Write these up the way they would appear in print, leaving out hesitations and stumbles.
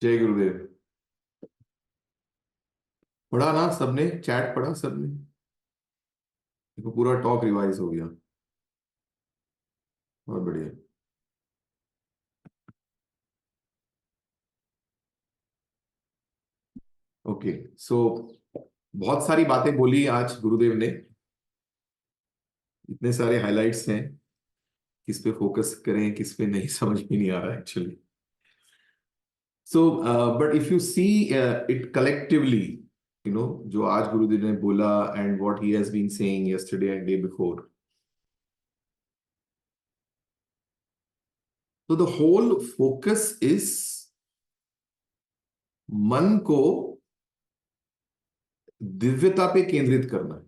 जय गुरुदेव। पढ़ा ना सबने? चैट पढ़ा सबने? देखो पूरा टॉक रिवाइज हो गया। बहुत बढ़िया। ओके। सो बहुत सारी बातें बोली आज गुरुदेव ने। इतने सारे हाइलाइट्स हैं, किस पे फोकस करें किस पे नहीं समझ में नहीं आ रहा actually. So but if you see it collectively, जो आज गुरुदेव ने बोला and what he has been saying yesterday and day before, तो द होल फोकस इज मन को दिव्यता पे केंद्रित करना है।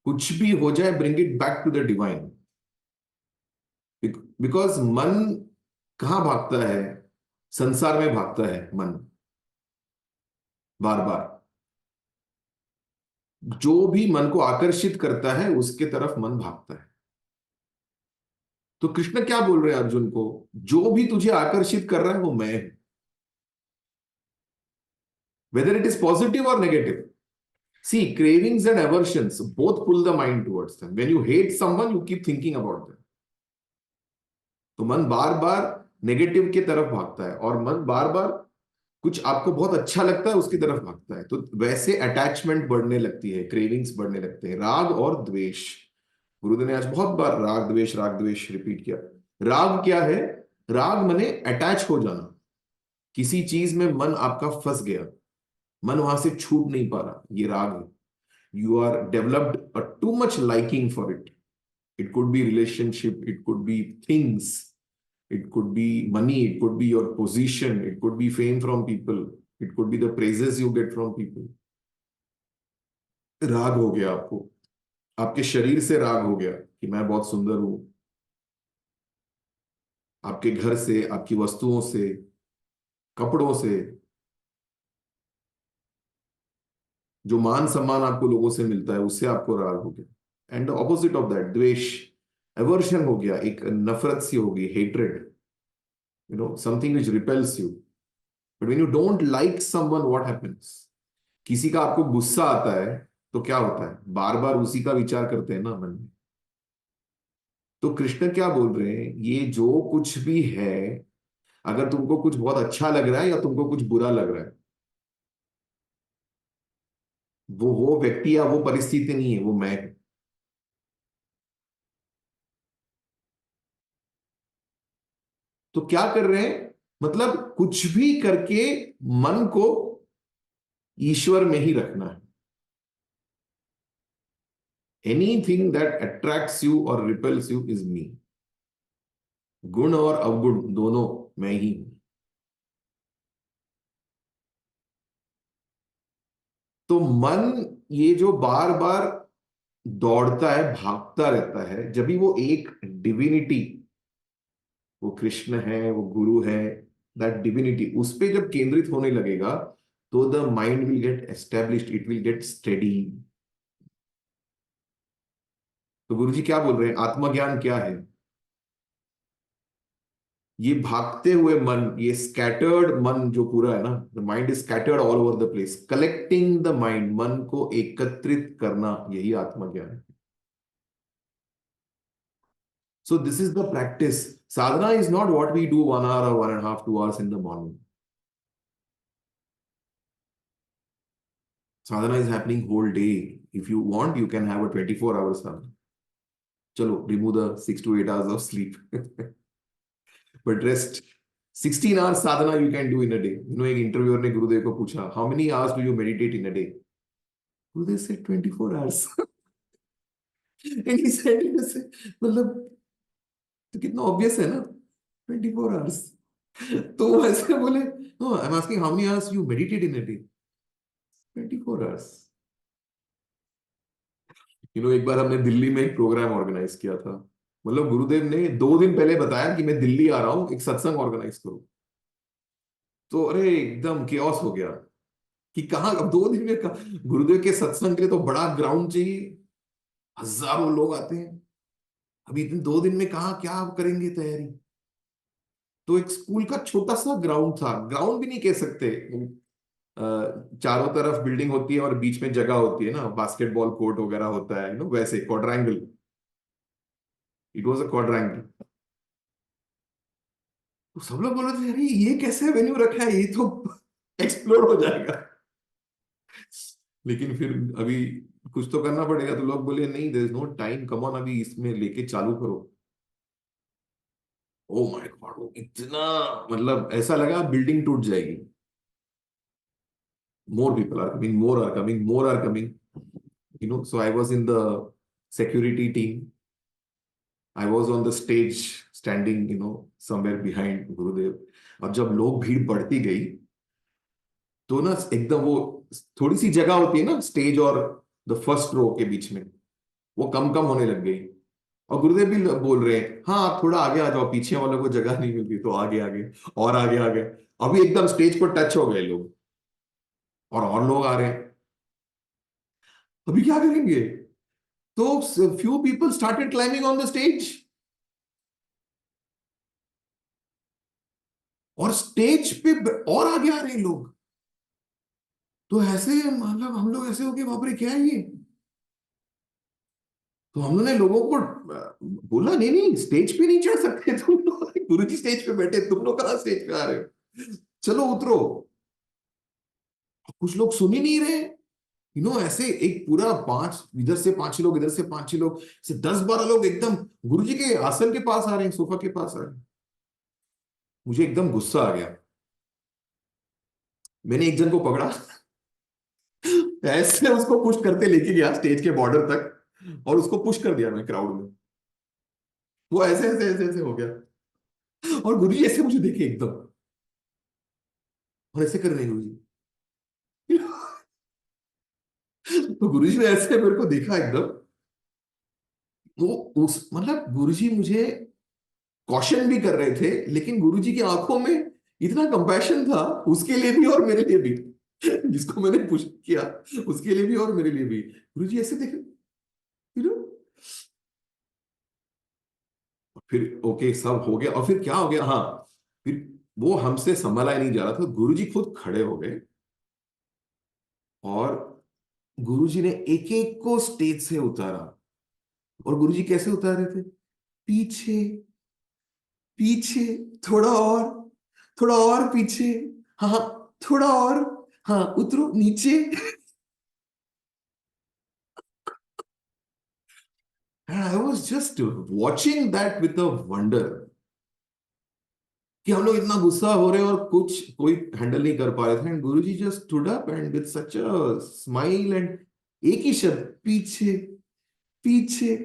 कुछ भी हो जाए, bring it back to the divine. Because मन कहां भागता है? संसार में भागता है मन, बार बार। जो भी मन को आकर्षित करता है उसके तरफ मन भागता है। तो कृष्ण क्या बोल रहे हैं अर्जुन को? जो भी तुझे आकर्षित कर रहा है वो मैं हूं, वेदर इट इज पॉजिटिव और negative. See, cravings and aversions both pull the mind towards them. When you hate someone, you keep thinking about them. तो मन बार बार नेगेटिव की तरफ भागता है, और मन बार बार कुछ आपको बहुत अच्छा लगता है उसकी तरफ भागता है। तो वैसे अटैचमेंट बढ़ने लगती है, क्रेविंग्स बढ़ने लगते हैं। राग और द्वेष, गुरुदेव ने आज बहुत बार राग द्वेष रिपीट किया। राग क्या है? राग माने अटैच हो जाना। किसी चीज में मन आपका फंस गया, मन वहां से छूट नहीं पा रहा, ये राग है। You are developed a too much liking for it. It could be relationship, it could be things, it could be money, it could be your position, it could be fame from people, it could be the praises you get from people. राग हो गया आपको, आपके शरीर से राग हो गया कि मैं बहुत सुंदर हूं, आपके घर से, आपकी वस्तुओं से, कपड़ों से, जो मान सम्मान आपको लोगों से मिलता है उससे आपको राग हो गया। एंड ऑपोजिट ऑफ दैट, द्वेष, एवर्शन हो गया, एक नफरत सी होगी, hatred, something which repels you. But when you don't like someone, what happens? किसी का आपको गुस्सा आता है तो क्या होता है? बार बार उसी का विचार करते हैं ना मन में। तो कृष्ण क्या बोल रहे हैं? ये जो कुछ भी है, अगर तुमको कुछ बहुत अच्छा लग रहा है या तुमको कुछ बुरा लग रहा है, वो व्यक्ति या वो परिस्थिति नहीं है, वो मैं हूं। तो क्या कर रहे हैं? मतलब कुछ भी करके मन को ईश्वर में ही रखना है। एनीथिंग दैट अट्रैक्ट्स यू और रिपेल्स यू इज मी। गुण और अवगुण दोनों मैं ही हूं। तो मन ये जो बार बार दौड़ता है, भागता रहता है, जब भी वो एक डिविनिटी, वो कृष्ण है, वो गुरु है, दैट डिविनिटी उस पे जब केंद्रित होने लगेगा, तो the mind will get established, it will get steady. तो गुरु जी क्या बोल रहे हैं? आत्मज्ञान क्या है? ये भागते हुए मन, ये स्कैटर्ड मन जो पूरा है ना, the mind is scattered all over the place, collecting the mind, मन को एकत्रित करना, यही आत्मज्ञान है। So this is the practice. Sadhana is not what we do 1 hour or 1.5, 2 hours in the morning. Sadhana is happening whole day. If you want, you can have a 24 hour sadhana. Chalo, remove the 6 to 8 hours of sleep. But rest, 16 hours sadhana you can do in a day. एक interviewer ने गुरुदेव को पूछा, how many hours do you meditate in a day? Gurudev said 24 hours. And he said, मतलब तो कितना obvious है ना, 24 hours. तो वैसे बोले, no, I'm asking how many hours you meditate in a day? 24 hours. एक बार हमने दिल्ली में एक प्रोग्राम ऑर्गेनाइज किया था। मतलब गुरुदेव ने 2 दिन पहले बताया कि मैं दिल्ली आ रहा हूं, एक सत्संग ऑर्गेनाइज करो। तो अरे एकदम केओस हो गया कि कहाँ, अब 2 दिन में गुरुदेव के सत्संग के लिए तो बड़ा ग्राउंड चाहिए, हजारों लोग आते हैं। अभी इतने 2 दिन में कहा क्या करेंगे तैयारी? तो एक स्कूल का छोटा सा ग्राउंड था, ग्राउंड भी नहीं कह सकते, चारों तरफ बिल्डिंग होती है और बीच में जगह होती है ना, बास्केटबॉल कोर्ट वगैरह होता है, वैसे क्वाड्रैंगल, इट वाज अ क्वाड्रैंगल। तो सब लोग बोल रहे थे अरे ये कैसे वेन्यू रखा है, ये तो एक्सप्लोर हो जाएगा। लेकिन फिर अभी कुछ तो करना पड़ेगा, तो लोग बोले नहीं, there is no time, come on, अभी इसमें लेके चालू करो। ओ माय गॉड, वो इतना, मतलब ऐसा लगा बिल्डिंग टूट जाएगी। More people are coming, more are coming, more are coming. So I was in the security team. I was on the stage standing, somewhere behind Gurudev. और जब लोग भीड़ बढ़ती गई, तो ना एकदम वो थोड़ी सी जगह होती है ना स्टेज और द फर्स्ट रो के बीच में, वो कम कम होने लग गई। और गुरुदेव भी बोल रहे हैं हाँ आप थोड़ा आगे आ जाओ, पीछे वालों को जगह नहीं मिलती, तो आगे आगे और आगे आगे। अभी एकदम स्टेज पर टच हो गए लोग, और लोग आ रहे हैं। अभी क्या करेंगे? तो few people started climbing on the stage, और स्टेज पे और आगे आ रहे हैं लोग। तो ऐसे मतलब हम लोग ऐसे हो गए, बाप रे क्या है ये। तो हम लोगों ने लोगों को बोला नहीं नहीं, स्टेज पे नहीं चढ़ सकते तुम लोग, गुरुजी स्टेज पे बैठे, तुम लोग कहाँ स्टेज पे आ रहे हो, चलो उतरो। कुछ लोग सुन ही नहीं रहे, ऐसे एक पूरा पांच इधर से पांच लोग, इधर से पांच लोग, से 10-12 लोग एकदम गुरुजी के आसन के पास आ रहे हैं, सोफा के पास आ रहे हैं। मुझे एकदम गुस्सा आ गया। मैंने एक जन को पकड़ा, ऐसे उसको पुश करते लेके गया स्टेज के बॉर्डर तक, और उसको पुश कर दिया मैं क्राउड में। वो ऐसे ऐसे ऐसे ऐसे हो गया, और गुरुजी ऐसे मुझे देखे एकदम, और ऐसे कर रहे हैं गुरुजी। तो गुरुजी ने ऐसे मेरे को देखा एकदम। वो उस मतलब गुरुजी मुझे कॉशन भी कर रहे थे, लेकिन गुरुजी की आंखों में इतना कंपैशन था, उसके लिए भी और मेरे लिए भी, जिसको मैंने पुश किया उसके लिए भी और मेरे लिए भी। गुरुजी ऐसे देखे, यू नो फिर ओके सब हो गया, और फिर क्या हो गया, हाँ, फिर वो हमसे संभाला ही नहीं जा रहा था, गुरुजी खुद खड़े हो गए, और गुरुजी ने एक एक को स्टेज से उतारा। और गुरुजी कैसे उतार रहे थे, पीछे पीछे, थोड़ा और, थोड़ा और पीछे, हाँ हाँ, थोड़ा और, हाँ उतरो नीचे। And I was just watching that with a wonder, कि हम लोग इतना गुस्सा हो रहे हैं और कुछ कोई हैंडल नहीं कर पा रहे थे, and Guruji just stood up and with such a smile, and एक ही शब्द, पीछे पीछे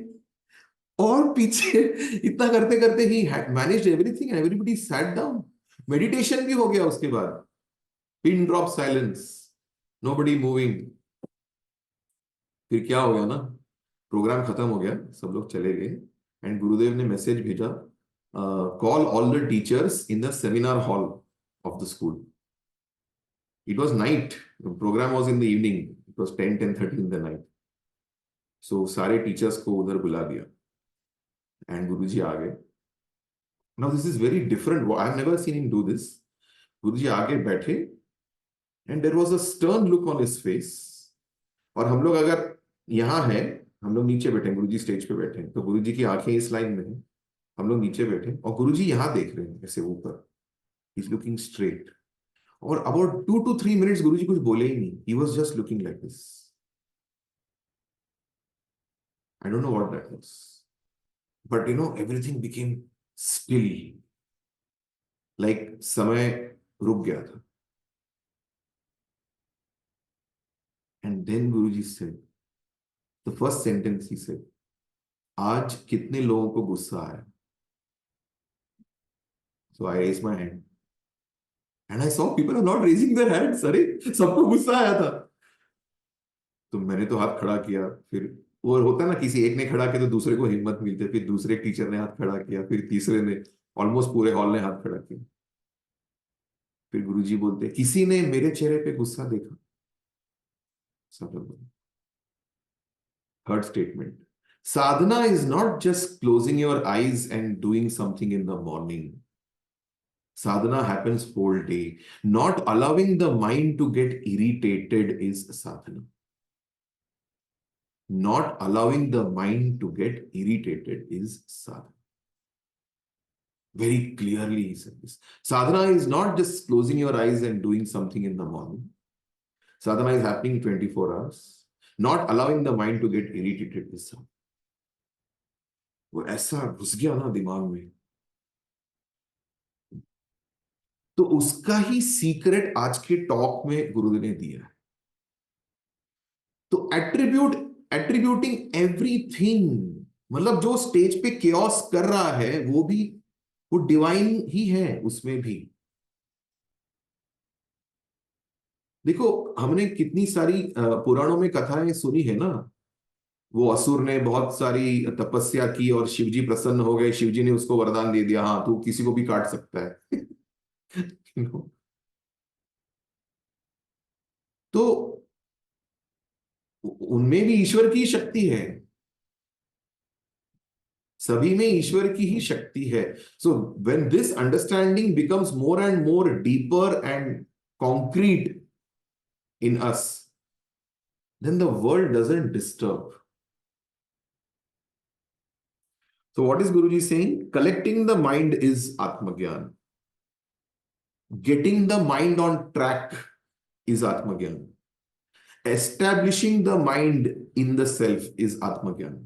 और पीछे। इतना करते करते ही managed everything and everybody sat down. Meditation भी हो गया उसके बाद, pin drop silence, nobody moving. फिर क्या हो गया ना, प्रोग्राम खत्म हो गया, सब लोग चले गए, एंड गुरुदेव ने मैसेज भेजा, call all the teachers in the seminar hall of the school. It was night, program was in the evening, it was 10-10:30 in the night. So सारे टीचर्स को उधर बुला दिया, एंड गुरुजी आ गए। Now this is very different, I have never seen him do this. Guruji आगे बैठे, and there was a stern look on his face. और हम लोग अगर यहाँ हैं, हम लोग नीचे बैठे, गुरुजी स्टेज पे बैठे हैं, तो गुरुजी की आंखें इस लाइन में हैं, हम लोग नीचे बैठे, और गुरुजी यहाँ देख रहे हैं ऐसे ऊपर, इज लुकिंग स्ट्रेट। और अबाउट 2 to 3 minutes गुरुजी कुछ बोले ही नहीं, he was just looking like this. I don't know what that was, but everything became still, like समय रुक गया था। And then Guruji said, the first sentence ही सेड, आज कितने लोगों को गुस्सा आया? So I raise my hand, and I saw people are not raising their hands. अरे सबको गुस्सा आया था। तो मैंने तो हाथ खड़ा किया, फिर वो होता है ना, किसी एक ने खड़ा किया तो दूसरे को हिम्मत मिलती है, फिर दूसरे टीचर ने हाथ खड़ा किया, फिर तीसरे ने, ऑलमोस्ट पूरे हॉल ने हाथ खड़ा किया। फिर गुरुजी बोलते, किसी ने मेरे चेहरे पे गुस्सा देखा? सब लोग बोले। Third statement, sadhana is not just closing your eyes and doing something in the morning. Sadhana happens whole day. Not allowing the mind to get irritated is sadhana. Not allowing the mind to get irritated is sadhana. Very clearly he said this. Sadhana is not just closing your eyes and doing something in the morning. Sadhana is happening 24 hours. Not allowing the mind to get irritated is sadhana. वो ऐसा घुस गया ना दिमाग में, तो उसका ही secret आज के टॉक में गुरुदेव ने दिया है. तो एट्रीब्यूटिंग एवरीथिंग, मतलब जो स्टेज पे केओस कर रहा है वो भी वो डिवाइन ही है उसमें भी. देखो हमने कितनी सारी पुराणों में कथाएं सुनी है ना. वो असुर ने बहुत सारी तपस्या की और शिवजी प्रसन्न हो गए. शिवजी ने उसको वरदान दे दिया, हाँ तू किसी को भी काट सकता है. You know? तो उनमें भी ईश्वर की शक्ति है. सभी में ईश्वर की ही शक्ति है. So when this understanding becomes more and more deeper and concrete in us, then the world doesn't disturb. So what is Guruji saying? Collecting the mind is Atmagyan. Getting the mind on track is Atmagyan. Establishing the mind in the self is Atmagyan.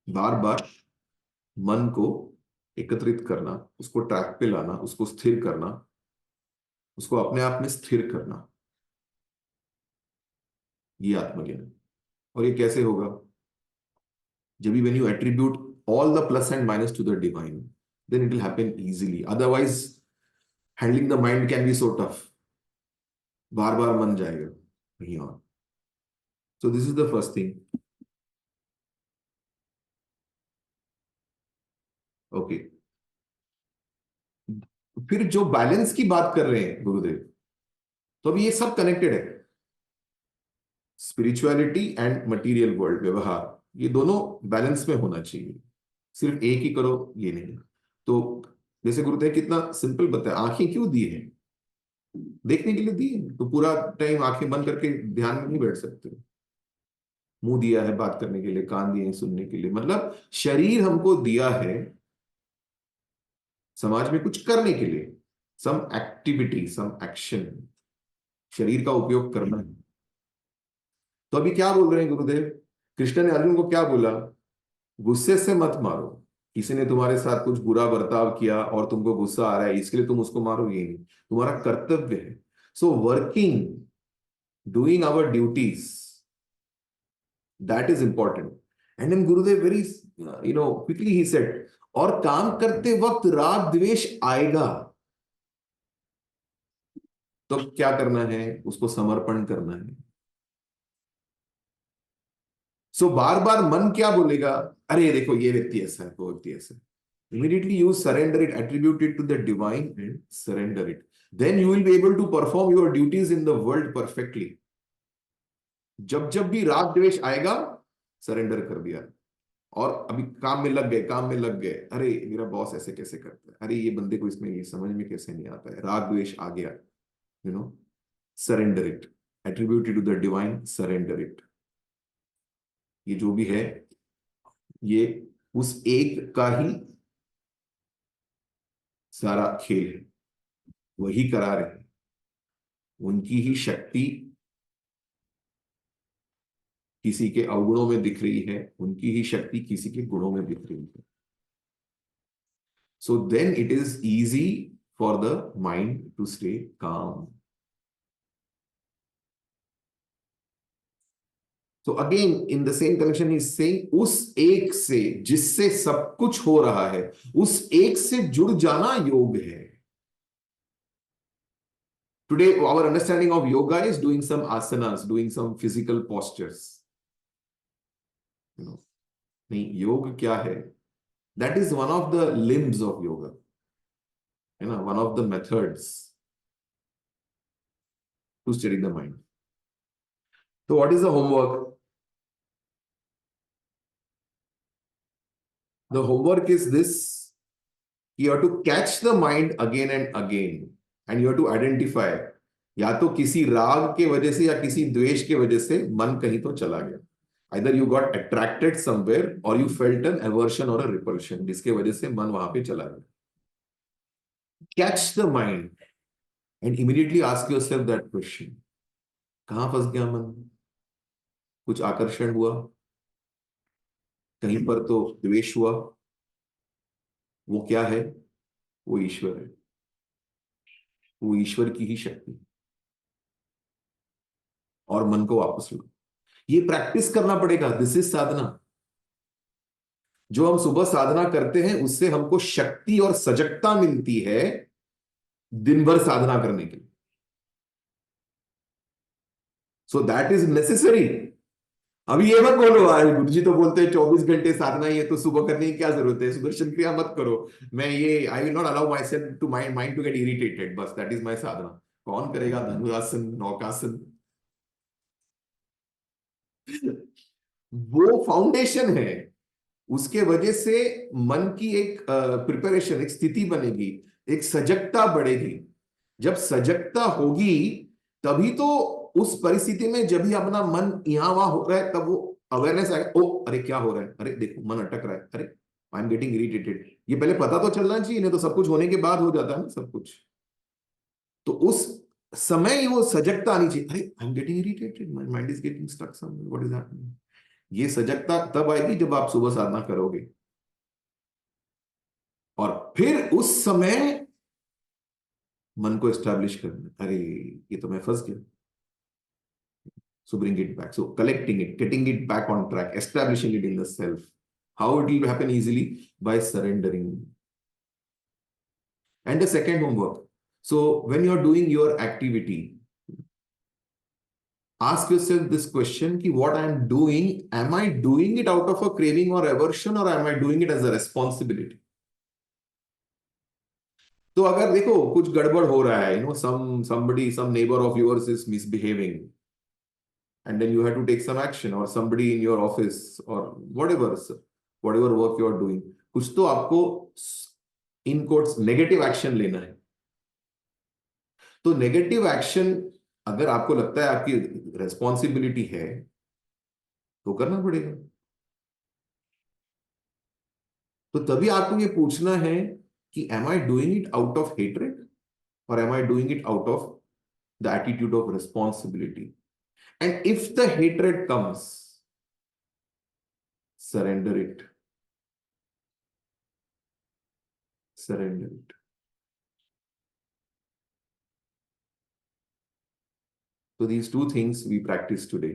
बार बार मन को एकत्रित करना, उसको track पे लाना, उसको स्थिर करना, उसको अपने आप में स्थिर करना, ये आत्मज्ञान. और ये कैसे होगा? जब भी when you attribute all the plus and minus to the divine, then it will happen easily. Otherwise, handling the mind can be so tough. बार बार मन जाएगा कहीं और. So this is the first thing. Okay. फिर जो balance की बात कर रहे हैं गुरुदेव, तो अभी ये सब कनेक्टेड है. स्पिरिचुअलिटी एंड मटेरियल वर्ल्ड, व्यवहार, ये दोनों बैलेंस में होना चाहिए. सिर्फ एक ही करो ये नहीं. तो जैसे गुरुदेव कितना सिंपल बताया, आंखें क्यों दी है? देखने के लिए दी है. तो पूरा टाइम आंखें बंद करके ध्यान में नहीं बैठ सकते. मुंह दिया है बात करने के लिए, कान दिए हैं सुनने के लिए. मतलब शरीर हमको दिया है समाज में कुछ करने के लिए. सम एक्टिविटी, सम एक्शन, शरीर का उपयोग करना है. तो अभी क्या बोल रहे हैं गुरुदेव? कृष्ण ने अर्जुन को क्या बोला? गुस्से से मत मारो. किसी ने तुम्हारे साथ कुछ बुरा बर्ताव किया और तुमको गुस्सा आ रहा है, इसके लिए तुम उसको मारो, ये नहीं. तुम्हारा कर्तव्य है. So working, doing our duties, that is important. And then Gurudev very quickly he said, और काम करते वक्त राग द्वेष आएगा तो क्या करना है? उसको समर्पण करना है. सो बार बार मन क्या बोलेगा? अरे देखो ये व्यक्ति ऐसा है, वो व्यक्ति ऐसा है. Immediately you surrender it, attribute it to the divine and surrender it. Then you will be able to perform your duties in the world perfectly. जब जब भी राग द्वेष आएगा, सरेंडर कर दिया. और अभी काम में लग गए, काम में लग गए. अरे मेरा बॉस ऐसे कैसे करता है, अरे ये बंदे को इसमें ये समझ में कैसे नहीं आता है. राग द्वेष आ गया, surrender it, attribute it to the divine, surrender it. ये जो भी है ये उस एक का ही सारा खेल है. वही करा रहे हैं. उनकी ही शक्ति किसी के अवगुणों में दिख रही है, उनकी ही शक्ति किसी के गुणों में दिख रही है. So then it is easy for the mind to stay calm. So again, in the same connection, he is saying, उस एक से जिससे सब कुछ हो रहा है, उस एक से जुड़ जाना योग है. Today, our understanding of yoga is doing some asanas, doing some physical postures. नहीं, योग क्या है? That is one of the limbs of yoga. One of the methods to steady the mind. So what is the homework? The homework is this, कि you have to catch the mind again and you have to identify, या तो किसी राग के वजह से या किसी द्वेष के वजह से मन कहीं तो चला गया, either you got attracted somewhere or you felt an aversion or a repulsion, जिसके वजह से मन वहां पे चला गया. Catch the mind and immediately ask yourself that question. कहां फंस गया मन? कुछ आकर्षण हुआ, कहीं पर तो द्वेष हुआ. वो क्या है? वो ईश्वर है, वो ईश्वर की ही शक्ति, और मन को वापस लो. ये प्रैक्टिस करना पड़ेगा. दिस इज साधना. जो हम सुबह साधना करते हैं उससे हमको शक्ति और सजगता मिलती है दिन भर साधना करने के लिए. So that is necessary. अभी ये मत बोलो आज गुरुजी तो बोलते हैं 24 घंटे साधना ही है तो सुबह करने की क्या जरूरत है, सुदर्शन क्रिया मत करो. मैं ये I will not allow myself to my mind to get irritated. बस दैट इज माई साधना. कौन करेगा धनुरासन, नौकासन? वो फाउंडेशन है. उसके वजह से मन की एक प्रिपरेशन, एक स्थिति बनेगी, एक सजगता बढ़ेगी. जब सजगता होगी तभी तो उस परिस्थिति में जब भी अपना मन यहां वहां हो रहा है तब वो अवेयरनेस आएगा. ओ अरे क्या हो रहा है, अरे देखो मन अटक रहा है, अरे आई एम गेटिंग इरिटेटेड. ये पहले पता तो चलना चाहिए, नहीं तो सब कुछ होने के बाद हो जाता है ना सब कुछ. तो उस समय ही वो सजगता आनी चाहिए. अरे I am getting irritated, my mind is getting stuck somewhere, what is happening. ये सजगता तब आएगी जब आप सुबह साधना करोगे, और फिर उस समय मन को एस्टैब्लिश करना. अरे ये तो मैं फंस गया. So bring it back. So collecting it, getting it back on track, establishing it in the self. How it will happen easily? By surrendering. And the second homework. So when you're doing your activity, ask yourself this question: ki what I am doing, am I doing it out of a craving or aversion, or am I doing it as a responsibility? तो अगर देखो कुछ गड़बड़ हो रहा है, somebody, some neighbor of yours is misbehaving, and then you have to take some action, or somebody in your office or whatever work you are doing, कुछ तो आपको इन कोट्स नेगेटिव एक्शन लेना है. तो नेगेटिव एक्शन अगर आपको लगता है आपकी रेस्पॉन्सिबिलिटी है तो करना पड़ेगा. तो तभी आपको ये पूछना है कि am I doing it out of hatred और am I doing it out of the attitude of responsibility. And if the hatred comes, surrender it. Surrender it. So these two things we practice today.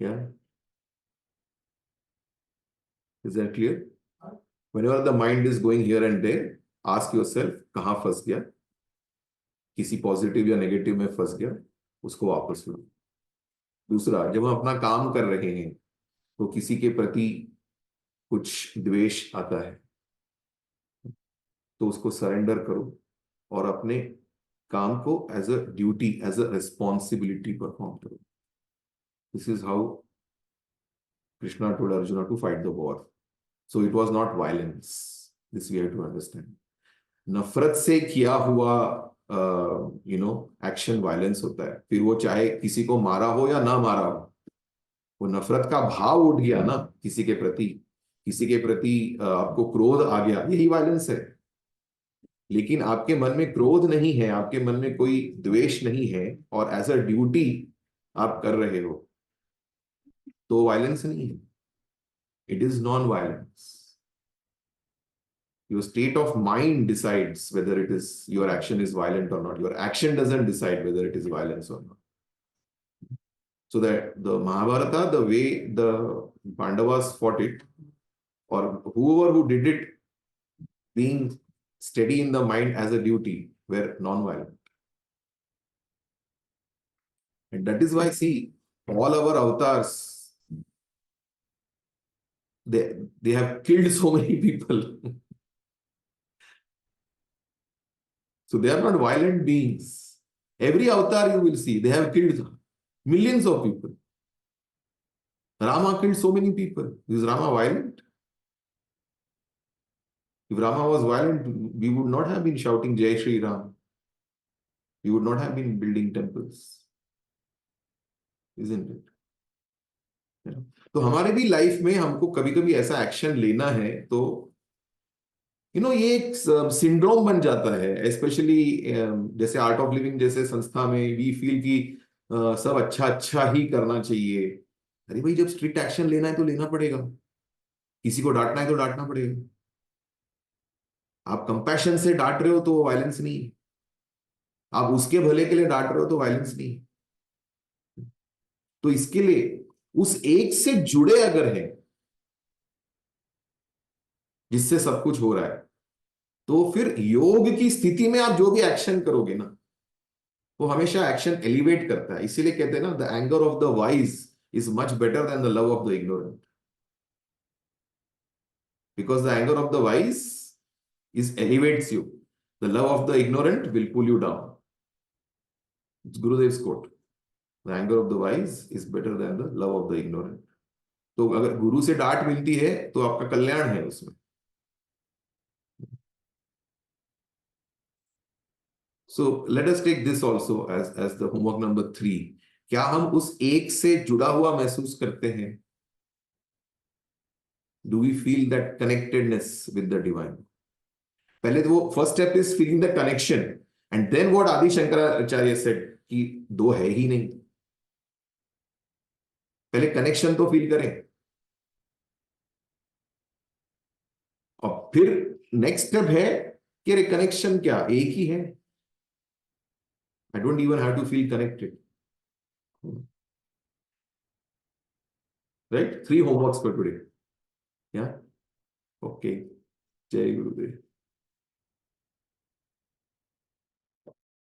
Yeah. Is that clear? Whenever the mind is going here and there, ask yourself, कहाँ फंस गया? किसी positive या negative में फंस गया, उसको वापस लो. दूसरा, जब हम अपना काम कर रहे हैं तो किसी के प्रति कुछ द्वेष आता है तो उसको सरेंडर करो और अपने काम को as a duty, as a responsibility perform करो. This is how Krishna told Arjuna to fight the war. So it was not violence. This we have to understand. नफरत से किया हुआ एक्शन वायलेंस होता है. फिर वो चाहे किसी को मारा हो या ना मारा हो, वो नफरत का भाव उठ गया ना किसी के प्रति, आपको क्रोध आ गया, यही वायलेंस है. लेकिन आपके मन में क्रोध नहीं है, आपके मन में कोई द्वेष नहीं है, और एज अ ड्यूटी आप कर रहे हो, तो वायलेंस नहीं है. It is non violence. Your state of mind decides whether your action is violent or not. Your action doesn't decide whether it is violence or not. So that the Mahabharata, the way the Pandavas fought it, or whoever who did it, being steady in the mind as a duty, were non-violent. And that is why, see, all our avatars, they have killed so many people. So they are not violent beings. Every avatar you will see, they have killed millions of people. Rama killed so many people. Is Rama violent? If Rama was violent, we would not have been shouting Jai Shri Ram. We would not have been building temples, isn't it? You know? तो हमारे भी life में हमको कभी कभी ऐसा action लेना है, तो ये एक सिंड्रोम बन जाता है, स्पेशली जैसे आर्ट ऑफ लिविंग जैसे संस्था में वी फील कि सब अच्छा अच्छा ही करना चाहिए। अरे भाई, जब स्ट्रिक्ट एक्शन लेना है तो लेना पड़ेगा, किसी को डांटना है तो डांटना पड़ेगा। आप कंपैशन से डांट रहे हो तो वायलेंस नहीं है, आप उसके भले के लिए डांट रहे हो तो वायलेंस नहीं है। तो इसके लिए उस एक से जुड़े अगर है जिससे सब कुछ हो रहा है, तो फिर योग की स्थिति में आप जो भी एक्शन करोगे ना, वो हमेशा एक्शन एलिवेट करता है। इसीलिए कहते हैं ना, the anger of the wise is much better than the love of the ignorant, because the anger of the wise is elevates you, the love of the ignorant will pull you down. It's Gurudev's quote, the anger of the wise is better than the love of the ignorant. तो अगर गुरु से डांट मिलती है तो आपका कल्याण है उसमें। So let us take this also as the homework number 3। क्या हम उस एक से जुड़ा हुआ महसूस करते हैं? Do we feel that connectedness with the divine? पहले तो वो first step is feeling the connection, and then what Adi Shankaracharya said कि दो है ही नहीं। पहले कनेक्शन तो फील करें, और फिर नेक्स्ट स्टेप है कि अरे कनेक्शन क्या एक ही है, I don't even have to feel connected. Right, 3 homeworks for today. Yeah. Okay. Jai Gurudev.